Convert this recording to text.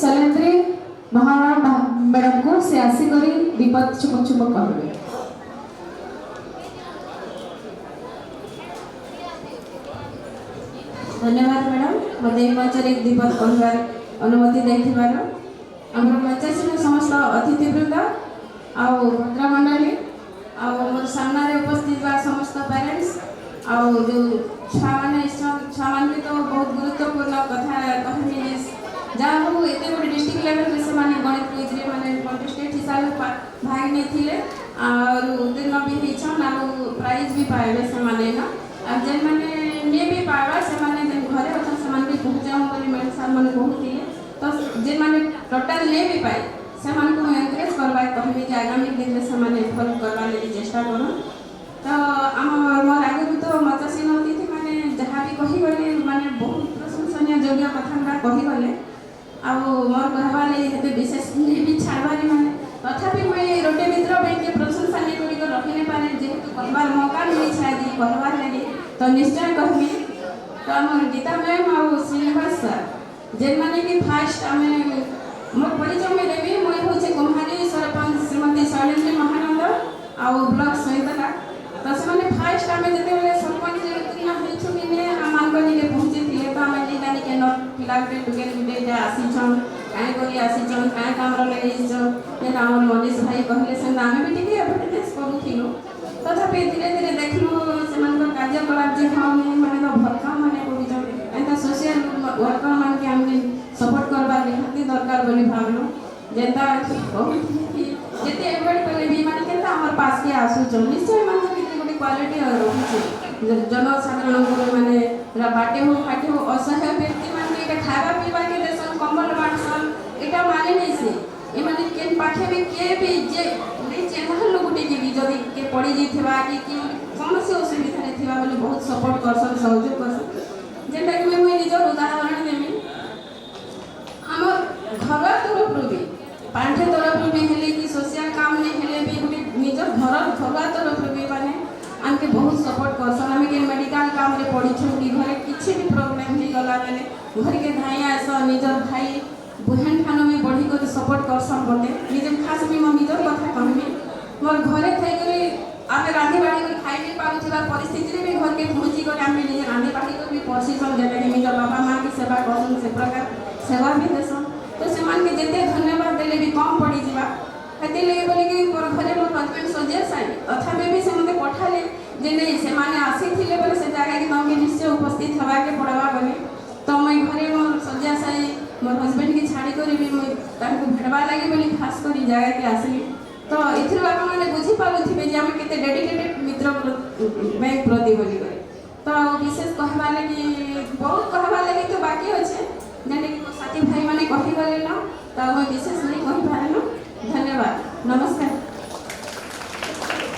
Shailendri Maharana madam को से आसिकरी दीपक चुमुक चुमुक कहबे। धन्यवाद मैडम मते मंचर एक दीपक कहबार अनुमति देथिबार हमर मंचर समस्त अतिथिवृंद आ भद्रमंडली आ मोर सामने उपस्थित बा समस्त पेरेंट्स आ जो छुआ माने तो बहुत गुरुत्वपूर्ण कथा कहमी जहाँ हो एत गोटे डिस्ट्रिक्ट लेवल में से गणित क्विज माने कंटेस्टेंट हिसाब से भाग नहीं और दिन भी होछन आ प्राइज भी पाइबे से माने ना आ जेन माने ने भी पाइबा से माने जेन घरे अच्छा से माने भी पहुंचाऊ बोली मैडम सर माने कहूतिले तो जेन माने टोटल ने भी पाए से माने को एनकरेज करबा कहबी जे आगामी दिन में से माने फॉलो करबा ले चेष्टा करो तो हम मोर आगे तो मचासी नती थी माने जहाँ भी कही गले माने बहुत प्रशंसनीय योग्य कथा कही गले आ मोर कहवा ले विशेष भी छाड़बारे माने तथापि मैं रोटे मित्र बैंक के प्रशंसा नहीं गुड़ी को रखी नहीं पारे जेहेतु कहबार मौका नहीं शायद कहबार लगे तो निश्चय कहमी तो आम गीता मैम आ श्रीनिवास सर जेन माने कि फास्ट आम मोर परिचय में देवी मुई हूँ कुम्हारी सरपंच श्रीमती शैलेंद्री महानंद आ ब्लॉक सहितला तो से फास्ट आम जो सरपंच उत्तीर्ण होइछु कि ने आमांकनी के पहुंची थिले तो आम निकानी के नट पिला के टुके टुके आसीछन काहे कोली आसीछन काहे कामर लगिछन जे हमर मनीष भाई कहले से आमे भी टिके एडवर्टाइज करूथिलो तथापि धीरे धीरे देखलु सेमान कार्यकलाप जे हम माने तो भरका माने कोबिजन एता सोशल वर्कर मान के हमने सपोर्ट करबा निहाती दरकार बोली भाबलो जेता जेते एवॉर्ड कले भी माने केता हमर पास के आसु निश्चय मान गोटे क्वालिटी रही जनसाधारण को माने बाटे हो फाटे हो असहाय व्यक्ति मान खावा पीवा के देसन कम्बल बांटसन एटा माने नहीं से ए माने के पाखे में के भी जे चेहरा लोगटे के भी जदी के पड़ी जेथिबा कि समस्या असुविधा रे थिबा बोले बहुत सपोर्ट करसन सहयोग करसन जेटा कि मैं निजर उदाहरण देमी हमर घर तरफ भी पांठे तरफ भी हेले कि सोशल काम नहीं हेले भी गोटे निजर घर तरफ भी माने आमके बहुत सपोर्ट करसन आम के मेडिकल काम रे पढ़ीछन कि घरे किछि भी प्रॉब्लम ही गला बेले घर के धाई आस निजर भाई बहन ठानो में बढ़ी कर सपोर्ट करसन बटे निजर खास भी मो निजर कथा कहमी मोर घरे थई करे आमे रांधी बाड़ी कर खाई भी पाउथिबा परिस्थिति रे भी घर के पहुंची कर आमे निजे रांधी बाड़ी कर भी पसिसन जेटा कि निजर बाबा मां की सेवा करसन से प्रकार सेवा भी देसन तो से मान के जेते धन्यवाद देले भी कम पड़ी जीवा हते लगे बोले कि मोर घरे मोर हस्बैंड सजे साई तथापि भी से मते पठाले जे नहीं से माने आसी थिले बोले से जागा कि तमके निश्चय उपस्थित हवा के पड़वा बोले तो मैं घरे मोर सजा साई मोर हस्बैंड के छाड़ी करी भी मैं ताको भेटवा लागे बोली खास करी जागा के आसली तो इथिर बाबा माने बुझी पालुथिबे जे हम केते डेडिकेटेड मित्र बैंक प्रति बोली करे तो विशेष कहबा लागि बहुत कहबा लागि तो बाकी अछि जेने कि साथी भाई माने कहि गले ना तो मैं विशेष नहीं कहि पारे ना धन्यवाद नमस्कार।